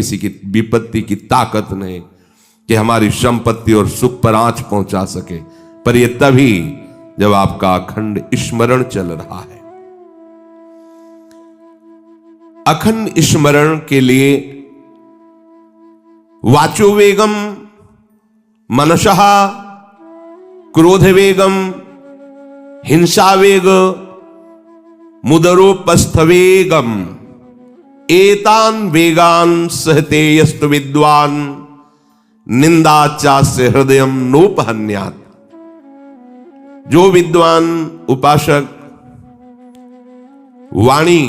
किसी की विपत्ति की ताकत नहीं कि हमारी संपत्ति और सुख पर आंच पहुंचा सके, पर यह तभी जब आपका अखंड स्मरण चल रहा है। अखंड स्मरण के लिए वाचो वेगम, मनसः क्रोध वेगम, हिंसा वेग, मुदरोपस्थ वेगम, एतान वेगान सहते यस्तु विद्वान निंदाचास्य हृदयम नोपहन्यात्। जो विद्वान उपासक वाणी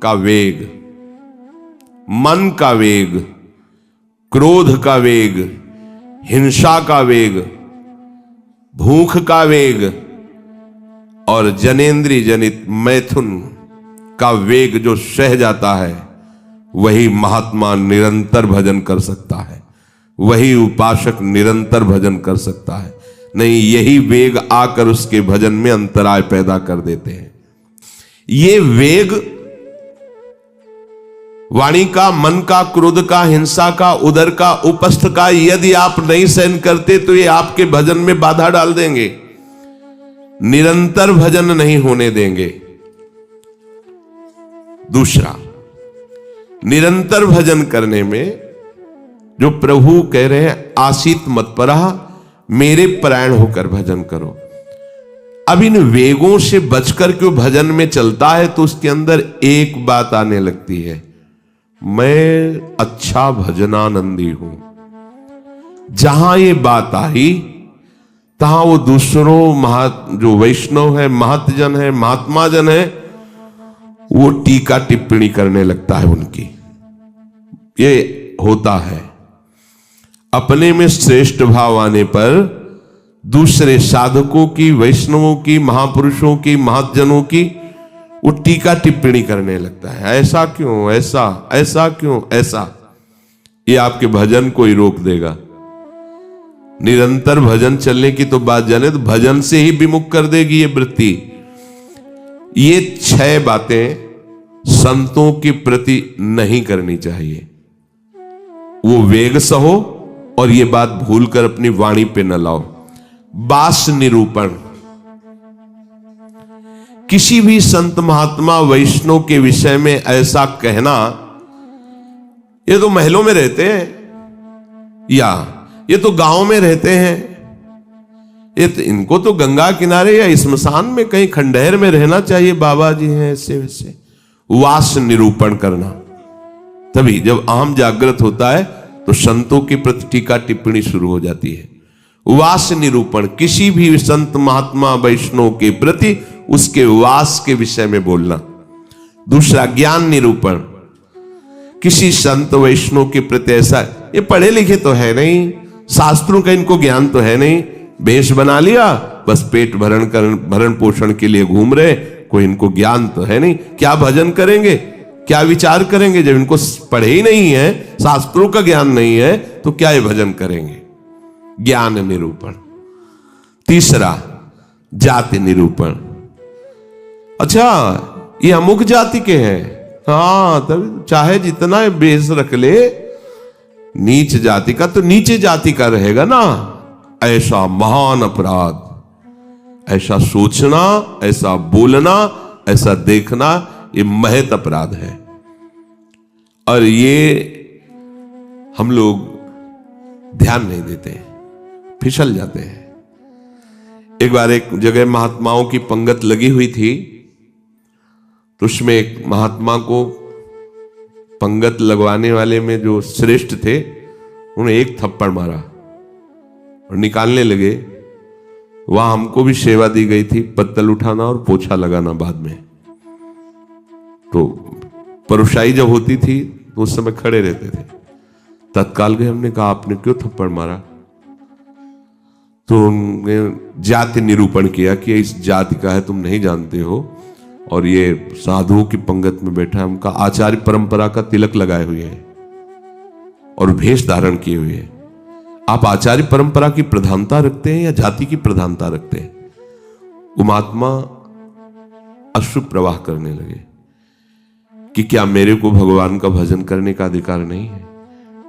का वेग, मन का वेग, क्रोध का वेग, हिंसा का वेग, भूख का वेग और जनेन्द्रिय जनित मैथुन का वेग जो सह जाता है, वही महात्मा निरंतर भजन कर सकता है, वही उपासक निरंतर भजन कर सकता है। नहीं, यही वेग आकर उसके भजन में अंतराय पैदा कर देते हैं। ये वेग वाणी का, मन का, क्रोध का, हिंसा का, उदर का, उपस्थ का यदि आप नहीं सहन करते तो ये आपके भजन में बाधा डाल देंगे, निरंतर भजन नहीं होने देंगे। दूसरा, निरंतर भजन करने में जो प्रभु कह रहे हैं आसीत मत्परा, मेरे परायण होकर भजन करो। अब इन वेगों से बचकर क्यों भजन में चलता है तो उसके अंदर एक बात आने लगती है, मैं अच्छा भजनानंदी हूं। जहां ये बात आई तहां वो दूसरों जो वैष्णव है, महतजन है, महात्मा जन है, वो टीका टिप्पणी करने लगता है उनकी। ये होता है अपने में श्रेष्ठ भाव आने पर दूसरे साधकों की, वैष्णवों की, महापुरुषों की, महतजनों की वो टीका टिप्पणी करने लगता है। ऐसा क्यों, ऐसा, ऐसा क्यों, ऐसा। ये आपके भजन को ही रोक देगा। निरंतर भजन चलने की तो बात जाने तो भजन से ही विमुख कर देगी ये वृत्ति। ये 6 बातें संतों के प्रति नहीं करनी चाहिए। वो वेग सहो और ये बात भूलकर अपनी वाणी पे न लाओ। बास निरूपण, किसी भी संत महात्मा वैष्णव के विषय में ऐसा कहना, ये तो महलों में रहते हैं या ये तो गांव में रहते हैं, ये तो इनको तो गंगा किनारे या स्मशान में कहीं खंडहर में रहना चाहिए, बाबा जी हैं ऐसे वैसे। वास निरूपण करना, तभी जब अहम जागृत होता है तो संतों के प्रति टीका टिप्पणी शुरू हो जाती है। वास निरूपण, किसी भी संत महात्मा वैष्णव के प्रति उसके वास के विषय में बोलना। दूसरा, ज्ञान निरूपण, किसी संत वैष्णव के प्रति ऐसा, ये पढ़े लिखे तो है नहीं, शास्त्रों का इनको ज्ञान तो है नहीं, वेश बना लिया, बस पेट भरण पोषण के लिए घूम रहे, कोई इनको ज्ञान तो है नहीं। क्या भजन करेंगे, क्या विचार करेंगे जब इनको पढ़े ही नहीं है, शास्त्रों का ज्ञान नहीं है, तो क्या ये भजन करेंगे। ज्ञान निरूपण। तीसरा, जाति निरूपण, अच्छा ये अमुक जाति के हैं, हाँ तब चाहे जितना बेस रख ले, नीच जाति का तो नीचे जाति का रहेगा ना। ऐसा महान अपराध, ऐसा सोचना, ऐसा बोलना, ऐसा देखना, ये महत अपराध है। और ये हम लोग ध्यान नहीं देते, फिसल जाते हैं। एक बार एक जगह महात्माओं की पंगत लगी हुई थी, तो उसमें एक महात्मा को पंगत लगवाने वाले में जो श्रेष्ठ थे, उन्हें एक थप्पड़ मारा और निकालने लगे। वहां हमको भी सेवा दी गई थी, पत्तल उठाना और पोछा लगाना बाद में। तो परुषाई जब होती थी तो उस समय खड़े रहते थे। तत्काल गए, हमने कहा आपने क्यों थप्पड़ मारा? तो उन्होंने जाति निरूपण किया कि इस जाति का है, तुम नहीं जानते हो, और ये साधुओं की पंगत में बैठा है, उनका आचार्य परंपरा का तिलक लगाए हुए है और भेष धारण किए हुए है। आप आचार्य परंपरा की प्रधानता रखते हैं या जाति की प्रधानता रखते हैं? वो महात्मा अश्रु प्रवाह करने लगे कि क्या मेरे को भगवान का भजन करने का अधिकार नहीं है?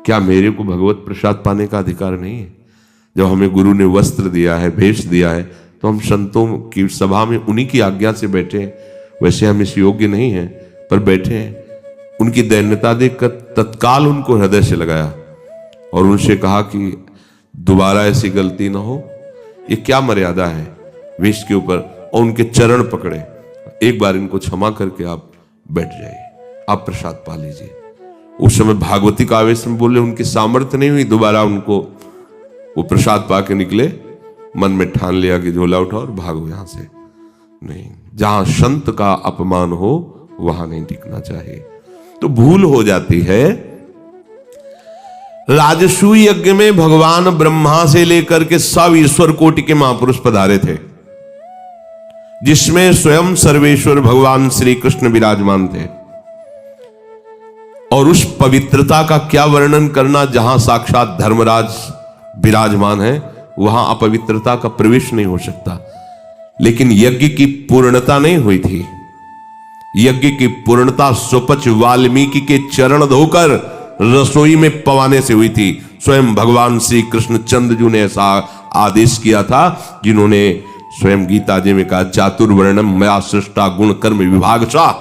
क्या मेरे को भगवत प्रसाद पाने का अधिकार नहीं है? जब हमें गुरु ने वस्त्र दिया है, भेष दिया है, तो हम संतों की सभा में उन्हीं की आज्ञा से बैठे हैं। वैसे हम इस योग्य नहीं हैं, पर बैठे हैं। उनकी दैन्यता देखकर तत्काल उनको हृदय से लगाया और उनसे कहा कि दोबारा ऐसी गलती ना हो। ये क्या मर्यादा है वेश के ऊपर? और उनके चरण पकड़े, एक बार इनको क्षमा करके आप बैठ जाइए, आप प्रसाद पा लीजिए। उस समय भागवती का आवेश में बोले, उनकी सामर्थ्य नहीं हुई दोबारा उनको वो प्रसाद पा के निकले। मन में ठान लिया कि झोला उठाओ और भागो यहां से। नहीं, जहां संत का अपमान हो वहां नहीं टिकना चाहिए। तो भूल हो जाती है। राजसूय यज्ञ में भगवान ब्रह्मा से लेकर के सब ईश्वर कोटि के महापुरुष पधारे थे, जिसमें स्वयं सर्वेश्वर भगवान श्री कृष्ण विराजमान थे। और उस पवित्रता का क्या वर्णन करना, जहां साक्षात धर्मराज विराजमान है वहां अपवित्रता का प्रवेश नहीं हो सकता। लेकिन यज्ञ की पूर्णता नहीं हुई थी। यज्ञ की पूर्णता सुपच वाल्मीकि के चरण धोकर रसोई में पवाने से हुई थी। स्वयं भगवान श्री कृष्ण चंद्रजू ने ऐसा आदेश किया था, जिन्होंने स्वयं गीता जी में कहा, चातुर्वर्णम मया सृष्टा गुण कर्म विभागशः।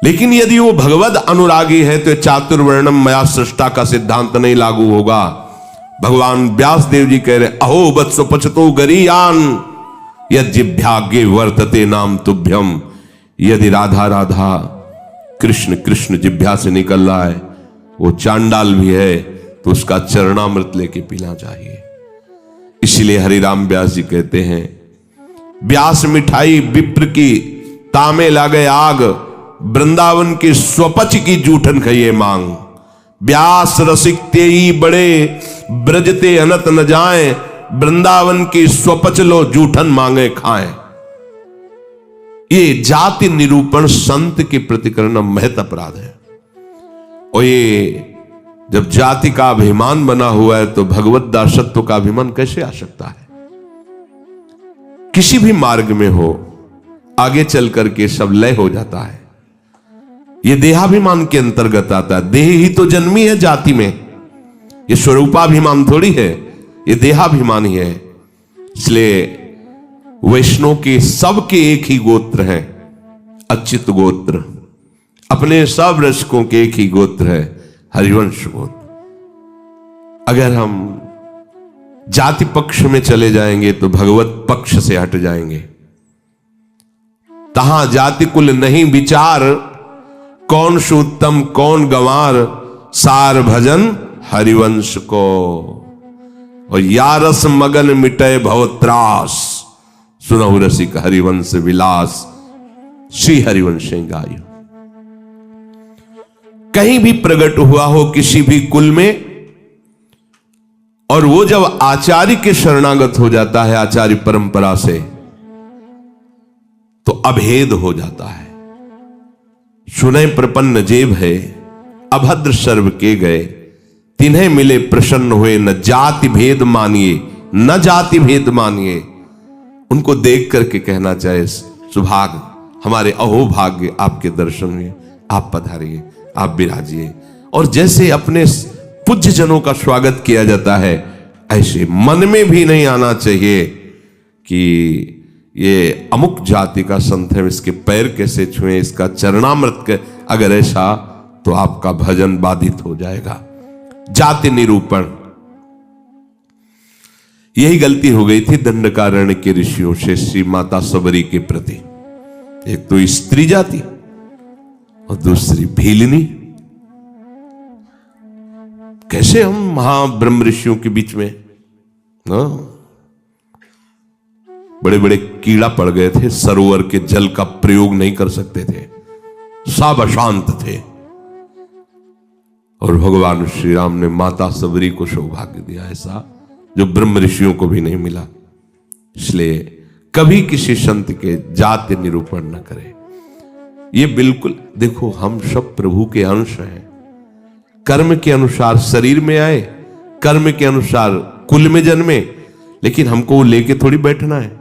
लेकिन यदि वो भगवद अनुरागी है तो चातुर्वर्णम मया सृष्टा का सिद्धांत नहीं लागू होगा। भगवान व्यास देव जी कह रहे, अहो वत्सो पचतो गरीयान यज्जिभ्यागे वर्तते नाम तुभ्यम। यदि राधा राधा कृष्ण कृष्ण जिभ्या से निकल रहा है, वो चांडाल भी है, तो उसका चरणामृत लेके पीना चाहिए। इसलिए हरिराम व्यास जी कहते हैं, व्यास मिठाई विप्र की तामे लागे आग, वृंदावन की स्वपच की जूठन खइए मांग। व्यास रसिक तेई बड़े ब्रजते अनत न जाए, वृंदावन की स्वपच लो जूठन मांगे खाएं। ये जाति निरूपण संत के प्रति करना महत अपराध है। और ये जब जाति का अभिमान बना हुआ है तो भगवत दासत्व का अभिमान कैसे आ सकता है? किसी भी मार्ग में हो, आगे चल करके सब लय हो जाता है। ये देहाभिमान के अंतर्गत आता है। देह ही तो जन्मी है जाति में, ये स्वरूपाभिमान थोड़ी है, ये देहाभिमान ही है। इसलिए वैष्णव के सबके एक ही गोत्र हैं, अच्युत गोत्र। अपने सब रसकों के एक ही गोत्र है, हरिवंश गोत्र। अगर हम जाति पक्ष में चले जाएंगे तो भगवत पक्ष से हट जाएंगे। तहां जाति कुल नहीं विचार, कौन सुत्तम कौन गंवार, सार भजन हरिवंश को। और यारस मगन मिटे भवत्रास, सुनहु रसिक हरिवंश विलास, श्री हरिवंश गायो। कहीं भी प्रकट हुआ हो किसी भी कुल में, और वो जब आचार्य के शरणागत हो जाता है, आचार्य परंपरा से, तो अभेद हो जाता है। सुने प्रपन्न जेब है, अभद्र सर्व के गए, तिन्हें मिले प्रसन्न हुए, न जाति भेद मानिए न जाति भेद मानिए। उनको देख करके कहना चाहे, सुभाग हमारे अहोभाग्य आपके दर्शन हुए, आप पधारिए, आप विराजिए। और जैसे अपने पूज्य जनों का स्वागत किया जाता है, ऐसे मन में भी नहीं आना चाहिए कि ये अमुक जाति का संत है, इसके पैर कैसे छुए, इसका चरणामृत के। अगर ऐसा तो आपका भजन बाधित हो जाएगा। जाति निरूपण, यही गलती हो गई थी दंडकारण्य के ऋषियों से श्री माता सबरी के प्रति। एक तो स्त्री जाति और दूसरी भीलनी। कैसे हम महाब्रह्म ऋषियों के बीच में बड़े बड़े कीड़ा पड़ गए थे, सरोवर के जल का प्रयोग नहीं कर सकते थे, सब अशांत थे। और भगवान श्री राम ने माता सबरी को सौभाग्य दिया ऐसा, जो ब्रह्म ऋषियों को भी नहीं मिला। इसलिए कभी किसी संत के जाति निरूपण न करें। ये बिल्कुल, देखो हम सब प्रभु के अंश हैं। कर्म के अनुसार शरीर में आए, कर्म के अनुसार कुल में जन्मे, लेकिन हमको वो लेके थोड़ी बैठना है।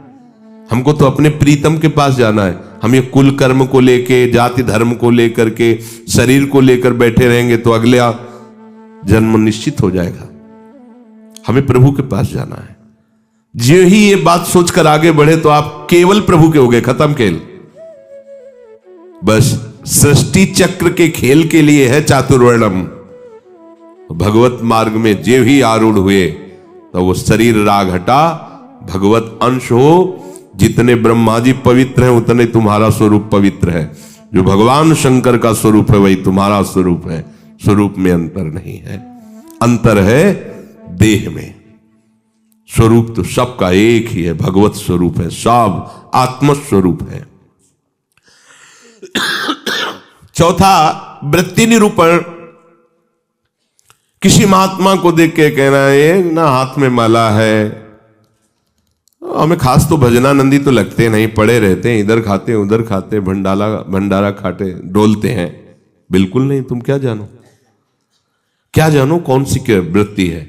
हमको तो अपने प्रीतम के पास जाना है। हम ये कुल कर्म को लेके, जाति धर्म को लेकर के, शरीर को लेकर बैठे रहेंगे तो अगला जन्म निश्चित हो जाएगा। हमें प्रभु के पास जाना है। जो ही ये बात सोचकर आगे बढ़े तो आप केवल प्रभु के हो गए, खत्म खेल। बस सृष्टि चक्र के खेल के लिए है चातुर्वर्णम। भगवत मार्ग में जे ही आरूढ़ हुए तो वो शरीर राग हटा, भगवत अंश हो। जितने ब्रह्मा जी पवित्र हैं उतने तुम्हारा स्वरूप पवित्र है। जो भगवान शंकर का स्वरूप है वही तुम्हारा स्वरूप है। स्वरूप में अंतर नहीं है, अंतर है देह में। स्वरूप तो सबका एक ही है, भगवत स्वरूप है, सब आत्मस्वरूप है। चौथा, वृत्ति निरूपण। किसी महात्मा को देख के कहना है ना हाथ में माला है, हमें खास तो भजनानंदी तो लगते नहीं, पड़े रहते हैं, इधर खाते उधर खाते, भंडारा खाते, डोलते हैं। बिल्कुल नहीं। तुम क्या जानो, क्या जानो कौन सी क्या वृत्ति है।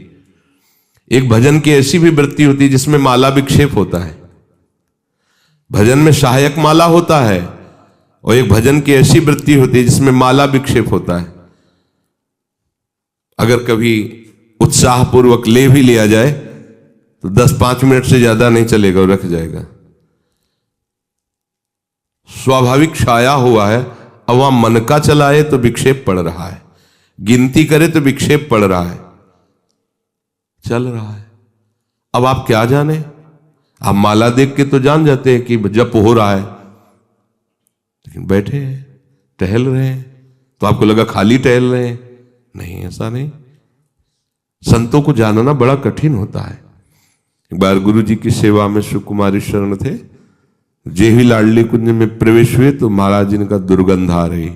एक भजन की ऐसी भी वृत्ति होती है जिसमें माला विक्षेप होता है। भजन में सहायक माला होता है, और एक भजन की ऐसी वृत्ति होती है जिसमें माला विक्षेप होता है। अगर कभी उत्साहपूर्वक ले भी लिया जाए तो 10-5 मिनट से ज्यादा नहीं चलेगा और रख जाएगा। स्वाभाविक छाया हुआ है। अब वहां मन का चलाए तो विक्षेप पड़ रहा है, गिनती करे तो विक्षेप पड़ रहा है, चल रहा है। अब आप क्या जाने, आप माला देख के तो जान जाते हैं कि जप हो रहा है, लेकिन बैठे हैं, टहल रहे हैं, तो आपको लगा खाली टहल रहे हैं। नहीं, ऐसा नहीं। संतों को जानना बड़ा कठिन होता है। एक बार गुरु जी की सेवा में सुकुमारी शरण थे, जे ही लाडली कुंज में प्रवेश हुए तो महाराज जी का दुर्गंध आ रही।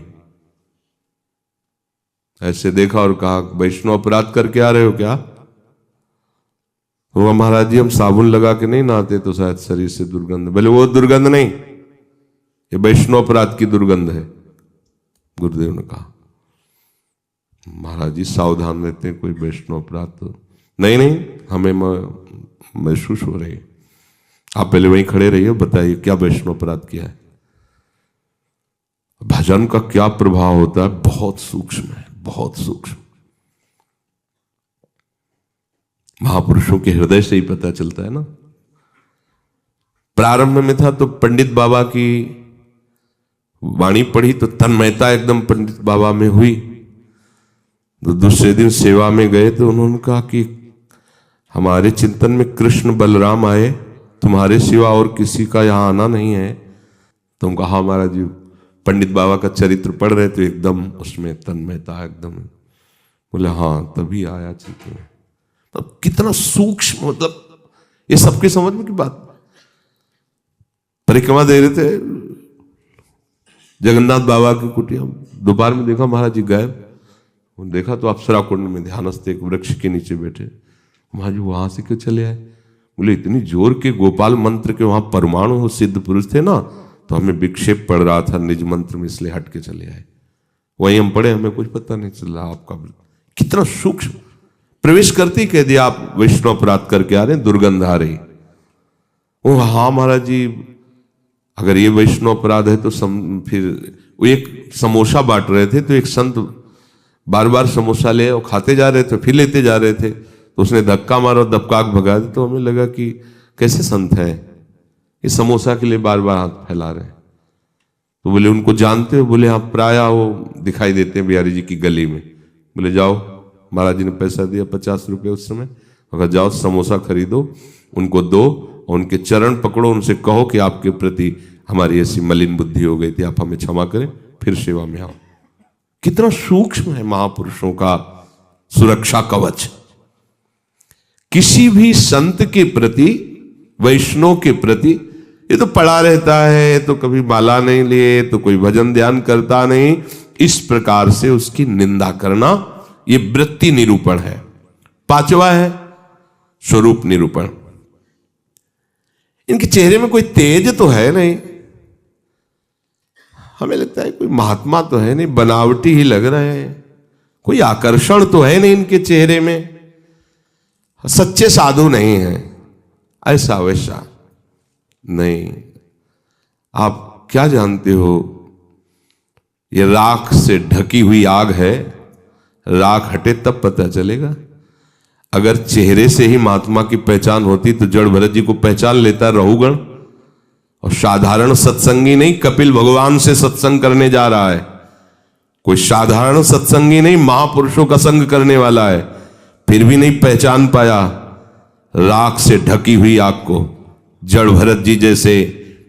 ऐसे देखा और कहा, वैष्णव अपराध करके आ रहे हो क्या? तो महाराज जी हम साबुन लगा के नहीं नहाते तो शायद शरीर से दुर्गंध। बोले वो दुर्गंध नहीं, ये वैष्णव अपराध की दुर्गंध है। गुरुदेव ने कहा, महाराज जी सावधान रहते हैं, कोई वैष्णव अपराध तो नहीं, हमें महसूस हो रही है। आप पहले वहीं खड़े रहिए, बताइए क्या वैष्णव अपराध किया है। भजन का क्या प्रभाव होता है, बहुत सूक्ष्म है, बहुत सूक्ष्म। महापुरुषों के हृदय से ही पता चलता है ना। प्रारंभ में था तो पंडित बाबा की वाणी पढ़ी तो तन्मयता एकदम पंडित बाबा में हुई। तो दूसरे दिन सेवा में गए तो उन्होंने कहा कि हमारे चिंतन में कृष्ण बलराम आए, तुम्हारे सिवा और किसी का यहां आना नहीं है। तो हम कहा महाराज जी पंडित बाबा का चरित्र पढ़ रहे तो एकदम उसमें तन्मयता एकदम। बोले हाँ तभी आया चिंतन में। तो कितना सूक्ष्म, मतलब ये सबके समझ में की बात। परिक्रमा दे रहे थे जगन्नाथ बाबा की कुटिया, दोपहर में देखा महाराज जी गायब। देखा तो अप्सरा कुंड में ध्यानस्थ एक वृक्ष के नीचे बैठे। महाराज जी वहां से क्यों चले आए? बोले इतनी जोर के गोपाल मंत्र के वहां परमाणु सिद्ध पुरुष थे ना, तो हमें विक्षेप पड़ रहा था निज मंत्र में, इसलिए हट के चले आए। वहीं हम पढ़े, हमें कुछ पता नहीं चला। आपका कितना सूक्ष्म, प्रवेश करते ही कह दिया आप वैष्णव अपराध करके आ रहे हैं, दुर्गंध आ रही। वो हाँ महाराज जी अगर ये वैष्णव अपराध है तो फिर वो एक समोसा बांट रहे थे तो एक संत बार बार समोसा ले और खाते जा रहे थे, फिर लेते जा रहे थे, तो उसने धक्का मारा और दबकाक भगा दिया। तो हमें लगा कि कैसे संत हैं, ये समोसा के लिए बार बार हाथ फैला रहे हैं। तो बोले उनको जानते हो? बोले हाँ प्राय वो दिखाई देते हैं बिहारी जी की गली में। बोले जाओ, महाराज जी ने पैसा दिया 50 रुपये उस समय, अगर जाओ समोसा खरीदो, उनको दो और उनके चरण पकड़ो, उनसे कहो कि आपके प्रति हमारी ऐसी मलिन बुद्धि हो गई थी, आप हमें क्षमा करें, फिर सेवा में आओ। कितना सूक्ष्म है महापुरुषों का सुरक्षा कवच। किसी भी संत के प्रति, वैष्णव के प्रति, ये तो पड़ा रहता है, तो कभी माला नहीं लिए, तो कोई भजन ध्यान करता नहीं, इस प्रकार से उसकी निंदा करना ये वृत्ति निरूपण है। पांचवा है स्वरूप निरूपण। इनके चेहरे में कोई तेज तो है नहीं, हमें लगता है कोई महात्मा तो है नहीं, बनावटी ही लग रहे हैं, कोई आकर्षण तो है नहीं इनके चेहरे में, सच्चे साधु नहीं है, ऐसा वैसा नहीं। आप क्या जानते हो, ये राख से ढकी हुई आग है, राख हटे तब पता चलेगा। अगर चेहरे से ही महात्मा की पहचान होती तो जड़ भरत जी को पहचान लेता रहुगण। और साधारण सत्संगी नहीं, कपिल भगवान से सत्संग करने जा रहा है, कोई साधारण सत्संगी नहीं, महापुरुषों का संग करने वाला है, फिर भी नहीं पहचान पाया राख से ढकी हुई आग को। जड़ भरत जी जैसे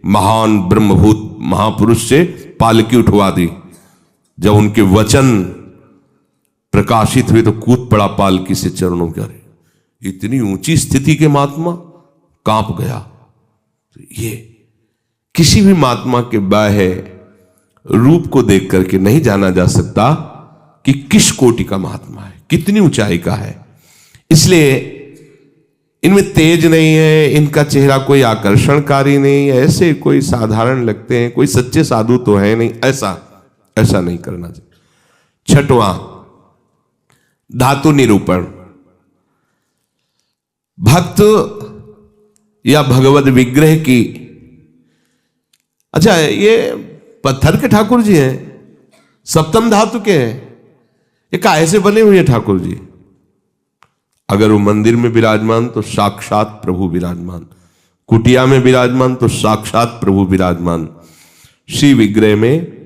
महान ब्रह्मभूत महापुरुष से पालकी उठवा दी। जब उनके वचन प्रकाशित हुए तो कूद पड़ा पालकी से चरणों के। अरे इतनी ऊंची स्थिति के महात्मा, कांप गया। तो ये किसी भी महात्मा के बाह्य रूप को देख करके नहीं जाना जा सकता कि किस कोटि का महात्मा है, कितनी ऊंचाई का है। इसलिए इनमें तेज नहीं है, इनका चेहरा कोई आकर्षणकारी नहीं है, ऐसे कोई साधारण लगते हैं, कोई सच्चे साधु तो है नहीं, ऐसा नहीं करना चाहिए। छठवां, धातु निरूपण। भक्त या भगवत विग्रह की, अच्छा ये पत्थर के ठाकुर जी हैं, सप्तम धातु के हैं, ये काहे से बने हुए ठाकुर जी? अगर वो मंदिर में विराजमान तो साक्षात प्रभु विराजमान, कुटिया में विराजमान तो साक्षात प्रभु विराजमान। श्री विग्रह में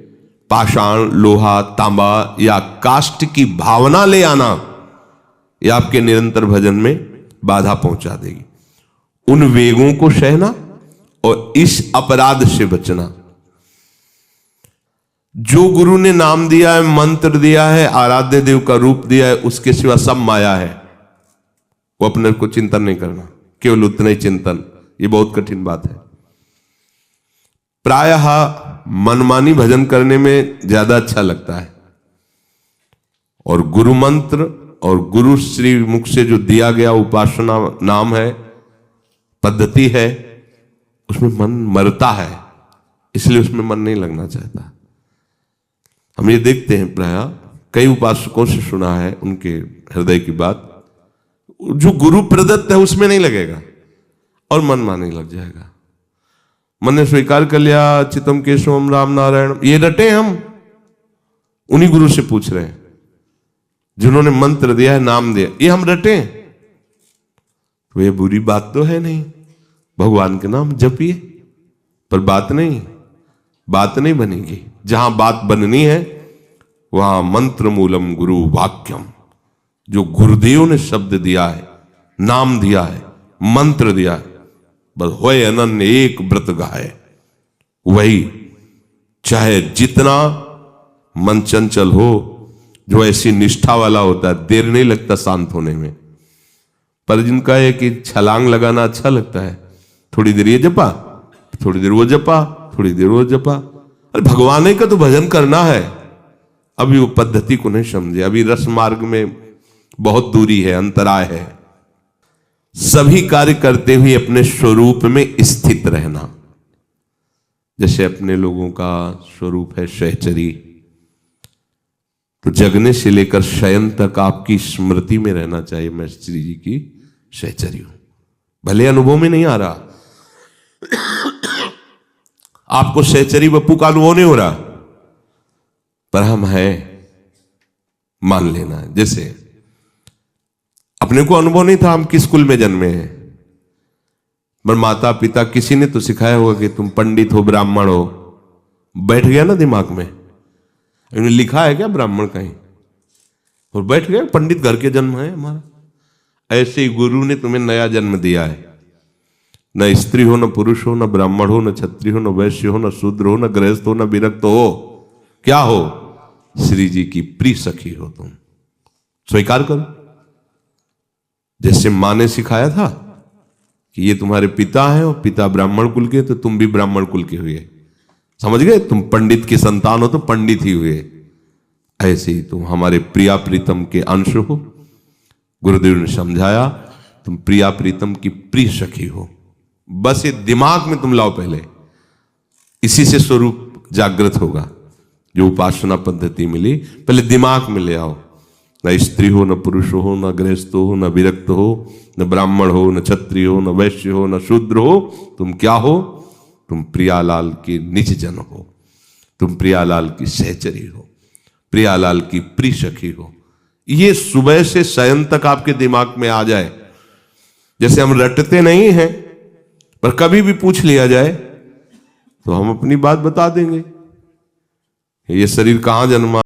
पाषाण, लोहा, तांबा या काष्ठ की भावना ले आना, यह आपके निरंतर भजन में बाधा पहुंचा देगी। उन वेगों को सहना और इस अपराध से बचना। जो गुरु ने नाम दिया है, मंत्र दिया है, आराध्य देव का रूप दिया है, उसके सिवा सब माया है, वो अपने को चिंतन नहीं करना, केवल उतना ही चिंतन। ये बहुत कठिन बात है। प्रायः मनमानी भजन करने में ज्यादा अच्छा लगता है, और गुरु मंत्र और गुरु श्री मुख से जो दिया गया उपासना नाम है, पद्धति है, उसमें मन मरता है, इसलिए उसमें मन नहीं लगना चाहता। हम ये देखते हैं, प्रायः कई उपासकों से सुना है उनके हृदय की बात, जो गुरु प्रदत्त है उसमें नहीं लगेगा और मन माने लग जाएगा। मन ने स्वीकार कर लिया चितम केशवम राम नारायण, ये रटे हम उन्हीं गुरु से पूछ रहे हैं जिन्होंने मंत्र दिया है, नाम दिया, ये हम रटे, तो ये बुरी बात तो है नहीं। भगवान के नाम जपिए, पर बात नहीं बनेगी। जहां बात बननी है वहां मंत्र मूलम गुरु वाक्यम, जो गुरुदेव ने शब्द दिया है, नाम दिया है, मंत्र दिया है, बस होए अनन्य एक व्रत गाए, वही। चाहे जितना मन चंचल हो, जो ऐसी निष्ठा वाला होता है, देर नहीं लगता शांत होने में। पर जिनका है कि छलांग लगाना अच्छा लगता है, थोड़ी देर ये जपा, थोड़ी देर वो जपा, थोड़ी देर वो जपा। अरे भगवान का तो भजन करना है, अभी वो पद्धति को नहीं समझे, अभी रस मार्ग में बहुत दूरी है, अंतराय है। सभी कार्य करते हुए अपने स्वरूप में स्थित रहना। जैसे अपने लोगों का स्वरूप है सहचरी, तो जगने से लेकर शयन तक आपकी स्मृति में रहना चाहिए, मैं श्री जी की सहचरी हूं। भले अनुभव में नहीं आ रहा, आपको सहचरी बप्पू का अनुभव नहीं हो रहा, पर हम हैं, मान लेना है। जैसे अपने को अनुभव नहीं था हम किस कुल में जन्मे हैं, पर माता पिता किसी ने तो सिखाया होगा कि तुम पंडित हो, ब्राह्मण हो, बैठ गया ना दिमाग में। इन्होंने लिखा है क्या ब्राह्मण कहीं, और बैठ गया पंडित घर के जन्म है हमारा। ऐसे ही गुरु ने तुम्हें नया जन्म दिया है, न स्त्री हो, न पुरुष हो, न ब्राह्मण हो, न क्षत्रिय हो, न वैश्य हो, न शूद्र हो, न गृहस्थ हो, न विरक्त हो, क्या हो? श्री जी की प्रिय सखी हो तुम। स्वीकार करो। जैसे माँ ने सिखाया था कि ये तुम्हारे पिता हैं और पिता ब्राह्मण कुल के, तो तुम भी ब्राह्मण कुल के हुए, समझ गए? तुम पंडित की संतान हो तो पंडित ही हुए। ऐसे ही तुम हमारे प्रिया प्रीतम के अंश हो। गुरुदेव ने समझाया तुम प्रिया प्रीतम की प्रिय सखी हो। बस ये दिमाग में तुम लाओ पहले, इसी से स्वरूप जागृत होगा। जो उपासना पद्धति मिली पहले दिमाग में ले आओ। न स्त्री हो, न पुरुष हो, न गृहस्थ हो, न विरक्त हो, न ब्राह्मण हो, न क्षत्रिय हो, न वैश्य हो, न शूद्र हो, तुम क्या हो? तुम प्रियालाल की निज जन हो, तुम प्रियालाल की सहचरी हो, प्रियालाल की प्रिय सखी हो। ये सुबह से शयन तक आपके दिमाग में आ जाए। जैसे हम रटते नहीं हैं, पर कभी भी पूछ लिया जाए तो हम अपनी बात बता देंगे। ये शरीर कहां जन्मा,